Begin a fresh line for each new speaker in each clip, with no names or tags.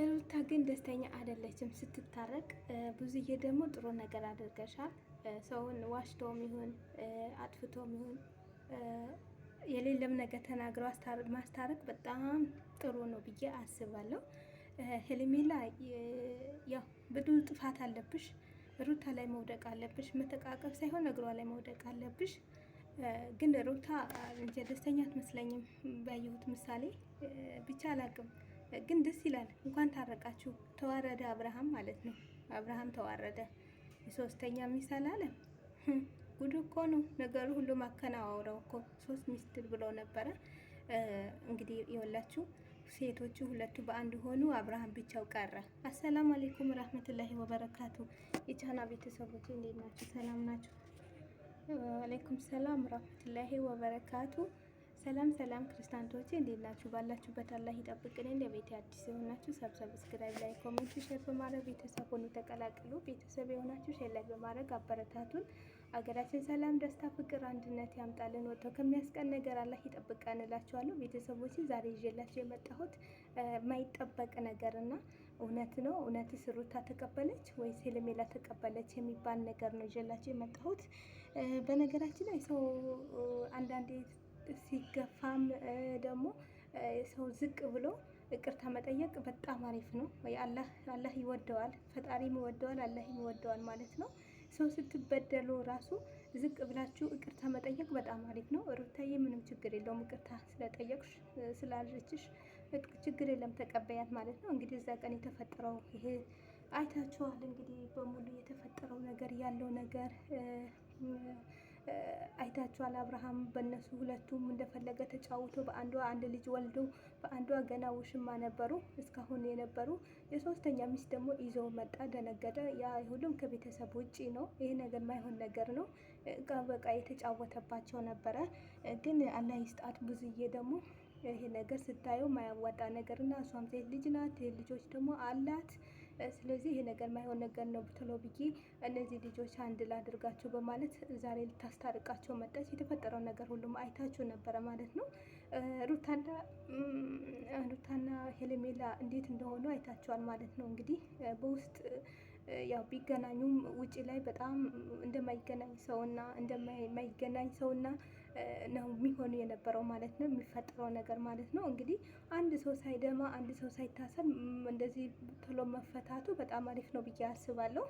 ሩታ ግን ደስተኛ አይደለችም ስትታረቅ። ብዙዬ ደግሞ ጥሩ ነገር አድርገሻል። ሰውን ዋሽቶም ይሁን አጥፍቶም ይሁን የሌለም ነገር ተናግረው ማስታረቅ በጣም ጥሩ ነው ብዬ አስባለሁ። ሄርሜላ ያው ብዙ ጥፋት አለብሽ። ሩታ ላይ መውደቅ አለብሽ። መተቃቀፍ ሳይሆን እግሯ ላይ መውደቅ አለብሽ። ግን ሩታ እንጂ ደስተኛ አትመስለኝም ባየሁት ምሳሌ። ብቻ አላቅም ግን ደስ ይላል። እንኳን ታረቃችሁ። ተዋረደ አብርሃም ማለት ነው። አብርሃም ተዋረደ። የሶስተኛ ሚስት አላለም። ጉድ እኮ ነው ነገሩ ሁሉ ማከናወረው እኮ 3 ሚስት ብሎ ነበረ። እንግዲህ የወላችሁ ሴቶቹ ሁለቱ በአንድ ሆኑ፣ አብርሃም ብቻው ቀረ። አሰላሙ አለይኩም ረህመቱላሂ ወበረካቱ። የቻና ቤተሰቦች እንዴት ናችሁ? ሰላም ናችሁ? ወአለይኩም ሰላም ረህመቱላሂ ወበረካቱ። ሰላም ሰላም ክርስቲያኖቼ እንዴት ናችሁ? ባላችሁበት አላህ ይጠብቅልን። ለቤት አዲስ የሆናችሁ ሰብስክራይብ፣ ላይ ኮሜንት፣ ሼር በማድረግ ቤተሰቡን ተቀላቅሉ። ቤተሰብ የሆናችሁ ሼር ላይ በማድረግ አበረታቱን። አገራችን ሰላም፣ ደስታ፣ ፍቅር፣ አንድነት ያምጣልን። ወጥቶ ከሚያስቀን ነገር አላህ ይጠብቀን እላችኋለሁ። ቤተሰቦች ዛሬ ይዤላችሁ የመጣሁት ማይጠበቅ ነገር እና እውነት ነው። እውነትስ ሩታ ተቀበለች ወይስ ሄርሜላ ተቀበለች የሚባል ነገር ነው ይዤላችሁ የመጣሁት። በነገራችን ላይ ሰው አንዳንዴ ሲገፋም ደግሞ ሰው ዝቅ ብሎ ይቅርታ መጠየቅ በጣም አሪፍ ነው። አላህ ይወደዋል፣ ፈጣሪም ይወደዋል፣ አላህም ይወደዋል ማለት ነው። ሰው ስትበደሉ ራሱ ዝቅ ብላችሁ ይቅርታ መጠየቅ በጣም አሪፍ ነው። ሩታዬ ምንም ችግር የለውም ይቅርታ ስለጠየቅሽ ስላለችሽ ችግር የለም ተቀበያት ማለት ነው። እንግዲህ እዛ ቀን የተፈጠረው ይሄ አይታችኋል። እንግዲህ በሙሉ የተፈጠረው ነገር ያለው ነገር አይታችኋል። አብርሃም በእነሱ ሁለቱም እንደፈለገ ተጫውቶ በአንዷ አንድ ልጅ ወልዶ በአንዷ ገና ውሽማ ነበሩ እስካሁን የነበሩ። የሶስተኛ ሚስት ደግሞ ይዞ መጣ። ደነገጠ። ያ ሁሉም ከቤተሰብ ውጪ ነው። ይሄ ነገር ማይሆን ነገር ነው። በቃ የተጫወተባቸው ነበረ። ግን አላህ ይስጣት። ብዙዬ ደግሞ ይሄ ነገር ስታየው ማያዋጣ ነገር እና እሷም ሴት ልጅ ናት፣ ልጆች ደግሞ አላት። ስለዚህ ይሄ ነገር ማይሆን ነገር ነው ብትሎ ብዬ እነዚህ ልጆች አንድ ላድርጋቸው በማለት ዛሬ ልታስታርቃቸው መጣች። የተፈጠረው ነገር ሁሉም አይታችሁ ነበረ ማለት ነው። ሩታና ሄርሜላ እንዴት እንደሆኑ አይታችኋል ማለት ነው። እንግዲህ በውስጥ ያው ቢገናኙም ውጪ ላይ በጣም እንደማይገናኝ ሰውና እንደማይገናኝ ሰውና ነው የሚሆኑ የነበረው ማለት ነው። የሚፈጠረው ነገር ማለት ነው። እንግዲህ አንድ ሰው ሳይደማ አንድ ሰው ሳይታሰር እንደዚህ ቶሎ መፈታቱ በጣም አሪፍ ነው ብዬ አስባለሁ።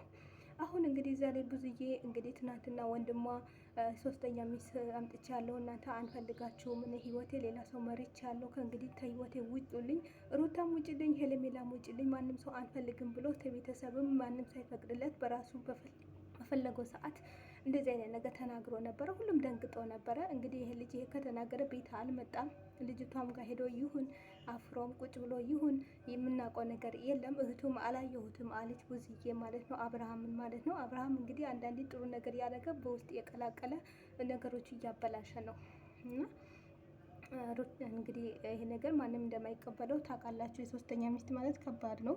አሁን እንግዲህ ዛሬ ብዙዬ እንግዲህ ትናንትና ወንድሟ ሶስተኛ ሚስት አምጥቻለሁ እናንተ አንፈልጋችሁም፣ እኔ ህይወቴ ሌላ ሰው መርቻለሁ፣ ከእንግዲህ ከህይወቴ ውጡልኝ፣ ሩታም ውጭልኝ፣ ሄርሜላም ውጭልኝ፣ ማንም ሰው አንፈልግም ብሎ ከቤተሰብም ማንም ሳይፈቅድለት በራሱ በፈለገው ሰዓት እንደዚህ አይነት ነገር ተናግሮ ነበረ። ሁሉም ደንግጦ ነበረ። እንግዲህ ይሄ ልጅ ይሄ ከተናገረ ቤት አልመጣም። ልጅቷም ጋር ሄዶ ይሁን አፍሮም ቁጭ ብሎ ይሁን የምናውቀው ነገር የለም። እህቱም አላየሁትም አለች ብዙዬ ማለት ነው፣ አብርሃምን ማለት ነው። አብርሃም እንግዲህ አንዳንዴ ጥሩ ነገር ያደረገ በውስጥ የቀላቀለ ነገሮች እያበላሸ ነው እና እንግዲህ ይሄ ነገር ማንም እንደማይቀበለው ታውቃላችሁ። የሶስተኛ ሚስት ማለት ከባድ ነው።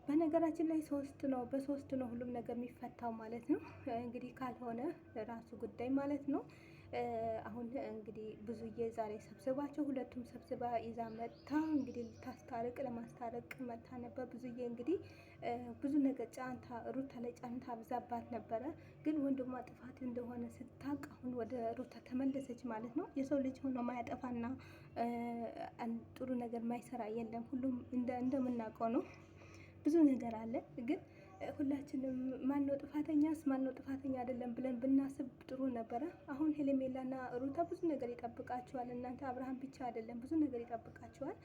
በነገራችን ላይ በሶስት ነው ሁሉም ነገር የሚፈታው ማለት ነው። እንግዲህ ካልሆነ ራሱ ጉዳይ ማለት ነው። አሁን እንግዲህ ብዙዬ ዛሬ ሰብስባቸው ሁለቱም ሰብስባ ይዛ መጥታ እንግዲህ ልታስታርቅ ለማስታረቅ መጥታ ነበር። ብዙዬ እንግዲህ ብዙ ነገር ሩታ ላይ ጫንታ አብዛባት ነበረ። ግን ወንድሟ ጥፋት እንደሆነ ስታውቅ አሁን ወደ ሩታ ተመለሰች ማለት ነው። የሰው ልጅ ሆኖ ማያጠፋና ጥሩ ነገር ማይሰራ የለም። ሁሉም እንደምናውቀው ነው። ብዙ ነገር አለ። ግን ሁላችንም ማነው ጥፋተኛስ ማነው ጥፋተኛ አይደለም ብለን ብናስብ ጥሩ ነበረ። አሁን ሄርሜላና ሩታ ብዙ ነገር ይጠብቃቸዋል። እናንተ አብርሃም ብቻ አይደለም ብዙ ነገር ይጠብቃቸዋል።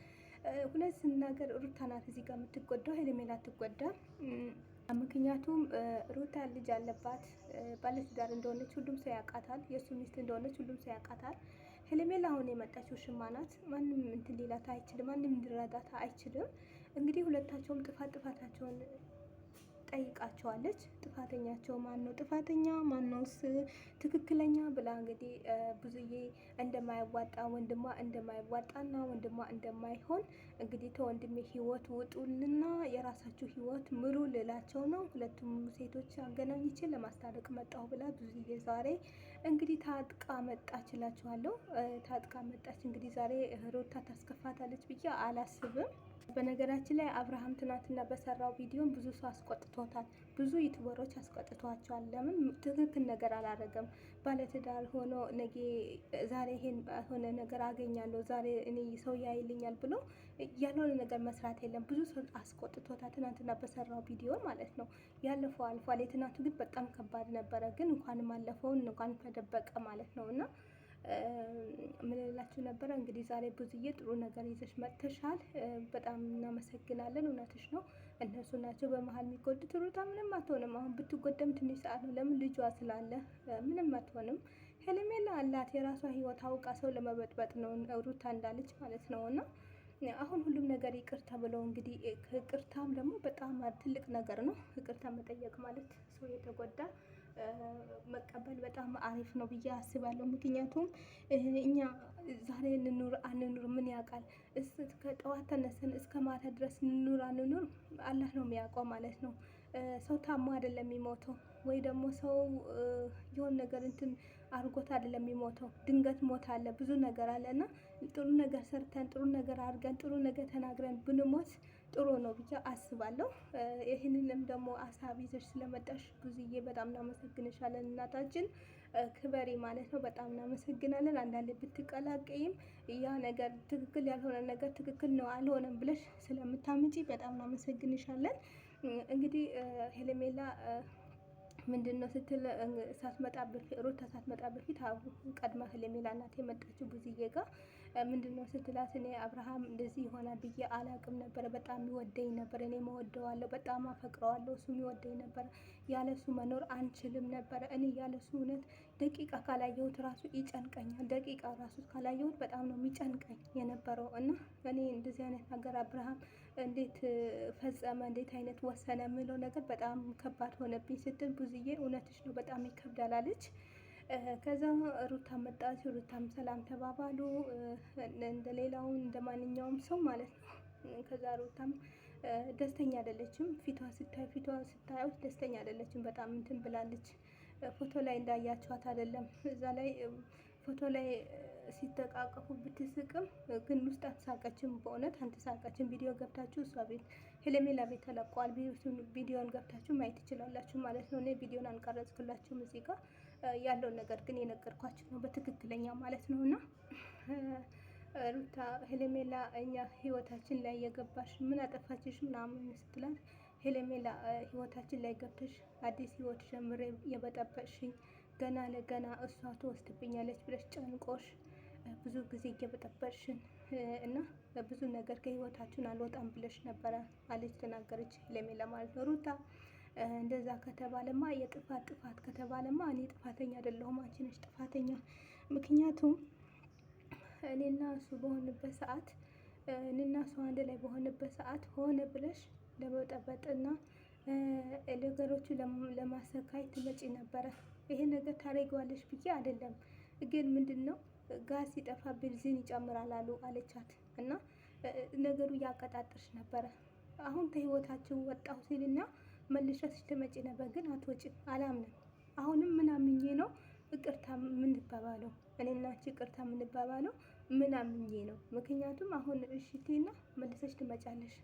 ሁለት ስናገር ሩታ ናት እዚህ ጋር የምትጎዳው፣ ሄርሜላ አትጎዳም። ምክንያቱም ሩታ ልጅ አለባት፣ ባለትዳር እንደሆነች ሁሉም ሰው ያውቃታል። የእሱ ሚስት እንደሆነች ሁሉም ሰው ያውቃታል። ሄርሜላ አሁን የመጣችው ሽማ ናት። ማንም እንትን ሊላት አይችልም። ማንም እንዲረዳት አይችልም። እንግዲህ ሁለታቸውም ጥፋታቸውን ጠይቃቸዋለች። ጥፋተኛቸው ማን ነው ጥፋተኛ ማነውስ ትክክለኛ ብላ እንግዲህ ብዙዬ እንደማያዋጣ ወንድሟ እንደማይዋጣና ወንድሟ እንደማይሆን እንግዲህ ተወንድሜ ህይወት ውጡልና የራሳችሁ ህይወት ምሩ ልላቸው ነው። ሁለቱም ሴቶች አገናኝቼ ለማስታረቅ መጣሁ ብላ ብዙዬ ዛሬ እንግዲህ ታጥቃ መጣች እላችኋለሁ። ታጥቃ መጣች። እንግዲህ ዛሬ ሩታ ታስከፋታለች ብዬ አላስብም። በነገራችን ላይ አብርሃም ትናንትና በሰራው ቪዲዮን ብዙ ሰው አስቆጥቶታል። ብዙ ዩቱበሮች አስቆጥቷቸዋል። ለምን ትክክል ነገር አላደረገም። ባለትዳር ሆኖ ነገ ዛሬ ይሄን ሆነ ነገር አገኛለሁ ዛሬ እኔ ሰው ያይልኛል ብሎ ያልሆነ ነገር መስራት የለም። ብዙ ሰው አስቆጥቶታል ትናንትና በሰራው ቪዲዮ ማለት ነው። ያለፈው አልፏል። የትናንቱ ግን በጣም ከባድ ነበረ። ግን እንኳንም አለፈውን እንኳን ተደበቀ ማለት ነው እና ምን እላችሁ ነበረ እንግዲህ ዛሬ ብዙዬ ጥሩ ነገር ይዘሽ መጥተሻል። በጣም እናመሰግናለን። እውነትሽ ነው። እነሱ ናቸው በመሀል የሚጎዱት። ሩታ ምንም አትሆንም። አሁን ብትጎደም ትንሽ ሰዓት ነው። ለምን ልጇ ስላለ ምንም አትሆንም። ሄርሜላ አላት የራሷ ህይወት አውቃ ሰው ለመበጥበጥ ነው ሩታ እንዳለች ማለት ነው እና አሁን ሁሉም ነገር ይቅር ተብለው እንግዲህ ይቅርታም ደግሞ በጣም ትልቅ ነገር ነው። ይቅርታ መጠየቅ ማለት ሰው የተጎዳ መቀበል በጣም አሪፍ ነው ብዬ አስባለሁ። ምክንያቱም እኛ ዛሬ እንኑር አንኑር ምን ያውቃል? ከጠዋት ተነስተን እስከ ማታ ድረስ እንኑር አንኑር አላህ ነው የሚያውቀው ማለት ነው። ሰው ታሞ አይደለም የሚሞተው ወይ ደግሞ ሰው የሆነ ነገር እንትን አድርጎት አይደለም የሚሞተው። ድንገት ሞት አለ፣ ብዙ ነገር አለ እና ጥሩ ነገር ሰርተን ጥሩ ነገር አድርገን ጥሩ ነገር ተናግረን ብንሞት ጥሩ ነው ብዬ አስባለሁ። ይህንንም ደግሞ ሀሳብ ይዘሽ ስለመጣሽ ብዙዬ በጣም እናመሰግንሻለን። እናታችን ክበሪ ማለት ነው። በጣም እናመሰግናለን። አንዳንዴ ብትቀላቀይም ያ ነገር ትክክል ያልሆነ ነገር ትክክል ነው አልሆነም ብለሽ ስለምታምጪ በጣም እናመሰግንሻለን። እንግዲህ ሄርሜላ ምንድን ነው ስትል ሩታ ሳትመጣ በፊት ቀድማ ሄርሜላ እናት የመጣችው ብዙዬ ጋር ምንድን ነው ስትላት እኔ አብርሃም እንደዚህ ይሆናል ብዬ አላቅም ነበረ። በጣም ይወደኝ ነበር፣ እኔም እወደዋለሁ፣ በጣም አፈቅረዋለሁ፣ እሱም ይወደኝ ነበር። ያለሱ መኖር አንችልም ነበረ። እኔ ያለሱ እውነት ደቂቃ ካላየሁት ራሱ ይጨንቀኛል። ደቂቃ ራሱ ካላየሁት በጣም ነው የሚጨንቀኝ የነበረው እና እኔ እንደዚህ አይነት ነገር አብርሃም እንዴት ፈጸመ እንዴት አይነት ወሰነ የምለው ነገር በጣም ከባድ ሆነብኝ ስትል ብዙዬ እውነትሽ ነው በጣም ይከብዳል አለች። ከዛ ሩታ መጣች። ሩታም ሰላም ተባባሉ እንደ ሌላውን እንደ ማንኛውም ሰው ማለት ነው። ከዛ ሩታም ደስተኛ አይደለችም። ፊቷ ስታዩት ደስተኛ አይደለችም። በጣም እንትን ብላለች። ፎቶ ላይ እንዳያችኋት አይደለም። እዛ ላይ ፎቶ ላይ ሲተቃቀፉ ብትስቅም ግን ውስጥ አትሳቀችም። በእውነት አልተሳቀችም። ቪዲዮ ገብታችሁ እሷ ቤት ሄርሜላ ቤት ተለቋል። ቪዲዮን ገብታችሁ ማየት ትችላላችሁ ማለት ነው። እኔ ቪዲዮን አልቀረጽኩላችሁም እዚህ ጋር ያለውን ነገር ግን የነገርኳችሁ ነው በትክክለኛ ማለት ነው። እና ሩታ ሄርሜላ እኛ ህይወታችን ላይ የገባሽ ምን አጠፋችሽ ምናምን ስትላት ሄርሜላ ህይወታችን ላይ ገብተሽ አዲስ ህይወት ጀምሬ የበጠበጥሽኝ ገና ለገና እሷ ትወስድብኛለች ብለሽ ጨንቆሽ ብዙ ጊዜ እየበጠበጥሽን እና ብዙ ነገር ከህይወታችን አልወጣም ብለሽ ነበረ አለች ተናገረች ሄርሜላ ማለት ነው። ሩታ እንደዛ ከተባለማ ጥፋት ከተባለማ እኔ ጥፋተኛ አይደለሁም አንቺ ነሽ ጥፋተኛ። ምክንያቱም እኔና እሱ በሆንበት ሰዓት እኔና እሱ አንድ ላይ በሆንበት ሰዓት ሆነ ብለሽ ለመጠበጥና ነገሮቹ ለማሰካየት ትመጪ ነበረ። ይሄ ነገር ታደርጊዋለሽ ብዬ አይደለም፣ ግን ምንድን ነው ጋዝ ሲጠፋ ቤንዚን ይጨምራል አሉ አለቻት እና ነገሩ እያቀጣጠርሽ ነበረ። አሁን ከህይወታችን ወጣሁ ሲልና መልሰሽ ትመጪ ነበር፣ ግን አትወጪም። አላምንም። አሁንም ምን አምኜ ነው ይቅርታ የምንባባለው? እኔና አንቺ ይቅርታ የምንባባለው ምን አምኜ ነው? ምክንያቱም አሁን እሺ ትይና መልሰሽ ትመጫለሽ።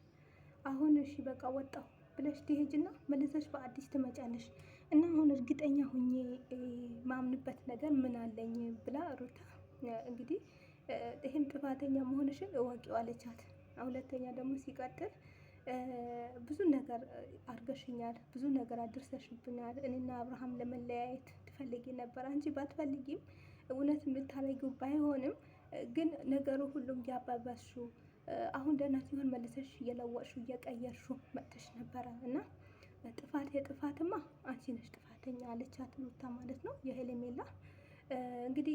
አሁን እሺ በቃ ወጣሁ ብለሽ ትሄጂና መልሰሽ በአዲስ ትመጫለሽ። እና አሁን እርግጠኛ ሁኜ ማምንበት ነገር ምን አለኝ ብላ ሩታ እንግዲህ ይህን ጥፋተኛ መሆንሽን እወቂው አለቻት። ሁለተኛ ደግሞ ሲቀጥል ብዙ ነገር አድርገሽኛል፣ ብዙ ነገር አድርሰሽብኛል። እኔና አብርሃም ለመለያየት ትፈልጊ ነበር። አንቺ ባትፈልጊም እውነት የምታረጊው ባይሆንም ግን ነገሩ ሁሉም ያባባሹ አሁን ደህና ሲሆን መልሰሽ እየለወጥሹ እየቀየርሹ መጥተሽ ነበረ እና የጥፋትማ አንቺ ነሽ ጥፋተኛ አለቻት ሩታ ማለት ነው የሄርሜላ እንግዲህ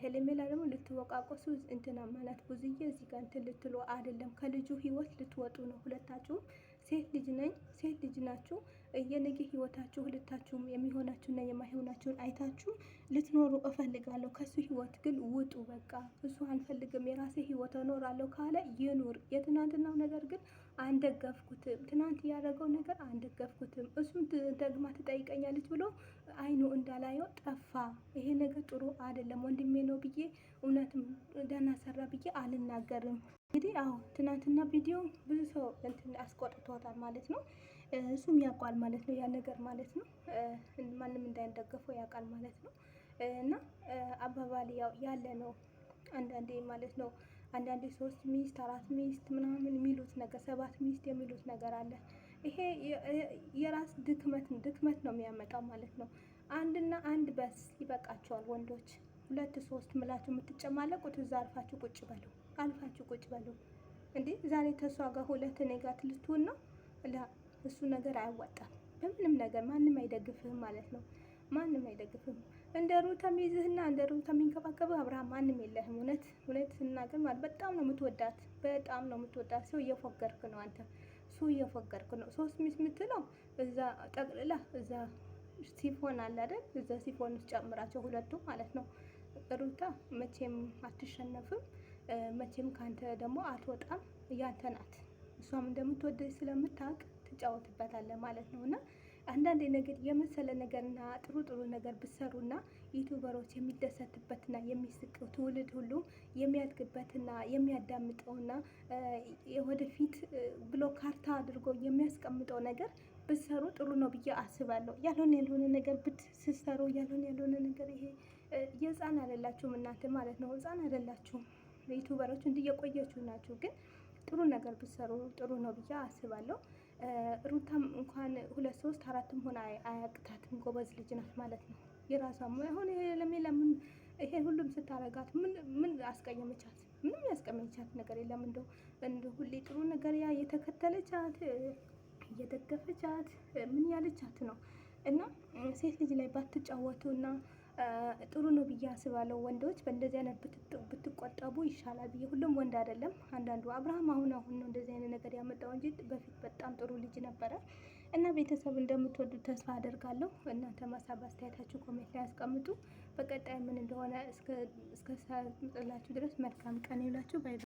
ሄርሜላ ደግሞ ልትወቃቆሱ እንትና ማለት ብዙዬ እዚህ ጋር እንትን ልትሉ አይደለም። ከልጁ ህይወት ልትወጡ ነው ሁለታችሁም። ሴት ልጅ ናችሁ። የነገ ህይወታችሁ ሁለታችሁም የሚሆናችሁና የማይሆናችሁን አይታችሁ ልትኖሩ እፈልጋለሁ። ከሱ ህይወት ግን ውጡ። በቃ እሱ አልፈልግም የራሴ ህይወት እኖራለሁ ካለ ይኑር። የትናንትናው ነገር ግን አንደገፍኩትም። ትናንት ያደረገው ነገር አንደገፍኩትም። እሱም ደግማ ትጠይቀኛለች ብሎ አይኑ እንዳላየው ጠፋ። ይሄ ነገር ጥሩ አይደለም። ወንድሜ ነው ብዬ እውነትም ደህና ሰራ ብዬ አልናገርም። እንግዲህ አዎ ትናንትና ቪዲዮ ብዙ ሰው እንትን አስቆጥቶታል ማለት ነው። እሱም ያውቃል ማለት ነው ያ ነገር ማለት ነው። ማንም እንዳይደገፈው ያውቃል ማለት ነው። እና አባባል ያው ያለ ነው አንዳንዴ ማለት ነው። አንዳንዴ 3 ሚስት 4 ሚስት ምናምን የሚሉት ነገር 7 ሚስት የሚሉት ነገር አለ። ይሄ የራስ ድክመት ነው የሚያመጣው ማለት ነው። አንድና አንድ በስ ይበቃቸዋል ወንዶች። 2 3 ምላችሁ የምትጨማለቁት እዛ አልፋችሁ ቁጭ በሉ፣ አልፋችሁ ቁጭ በሉ። እንዴ ዛሬ ከእሷ ጋር 2 እኔ ጋር ልትሆን ነው? እሱ ነገር አያዋጣም። በምንም ነገር ማንም አይደግፍህም ማለት ነው። ማንም አይደግፍህም። እንደ ሩታ የሚይዝህና እንደ ሩታ የሚንከባከብህ አብርሃም ማንም የለህም። እውነት ስናገር ማለት በጣም ነው የምትወዳት፣ በጣም ነው የምትወዳት። ሰው እየፎገርክ ነው አንተ፣ ሰው እየፎገርክ ነው። 3 ሚስት የምትለው እዛ ጠቅልላ እዛ ሲፎን አለ አይደል? እዛ ሲፎን ውስጥ ጨምራቸው ሁለቱም ማለት ነው። ሩታ መቼም አትሸነፍም፣ መቼም ካንተ ደግሞ አትወጣም። ያንተ ናት። እሷም እንደምትወደድ ስለምታውቅ ትጫወትበታለህ ማለት ነው። እና አንዳንድ ነገር የመሰለ ነገርና ጥሩ ጥሩ ነገር ብትሰሩና ዩቱበሮች የሚደሰትበትና የሚስቀው ትውልድ ሁሉ የሚያድግበትና የሚያዳምጠውና ወደፊት ብሎ ካርታ አድርጎ የሚያስቀምጠው ነገር ብትሰሩ ጥሩ ነው ብዬ አስባለሁ። ያልሆነ ነገር ስትሰሩ ያልሆነ ነገር ይሄ የህፃን አይደላችሁም እናንተ ማለት ነው። ህፃን አይደላችሁም። ዩቱበሮች እንዲህ የቆየችሁ ናችሁ። ግን ጥሩ ነገር ብትሰሩ ጥሩ ነው ብዬ አስባለሁ። ሩታም እንኳን 2 3 4ም ሆነ አያቅታትም። ጎበዝ ልጅ ናት ማለት ነው። የራሷም አሁን ለምን ይሄ ሁሉም ስታረጋት ምን አስቀየመቻት? ምንም ያስቀየመቻት ነገር የለም። እንደው ሁሌ ጥሩ ነገር ያ የተከተለቻት እየደገፈቻት ምን ያለቻት ነው። እና ሴት ልጅ ላይ ባትጫወቱና ጥሩ ነው ብዬ አስባለሁ። ወንዶች በእንደዚህ አይነት ብትቆጠቡ ይሻላል ብዬ። ሁሉም ወንድ አይደለም። አንዳንዱ አብርሃም አሁን ነው እንደዚህ አይነት ነገር ያመጣው እንጂ በፊት በጣም ጥሩ ልጅ ነበረ። እና ቤተሰብ እንደምትወዱት ተስፋ አደርጋለሁ። እናንተ ሀሳብ አስተያየታችሁ ኮሜንት ላይ ያስቀምጡ። በቀጣይ ምን እንደሆነ እስከ ሳምጥላችሁ ድረስ መልካም ቀን ይውላችሁ። ባይ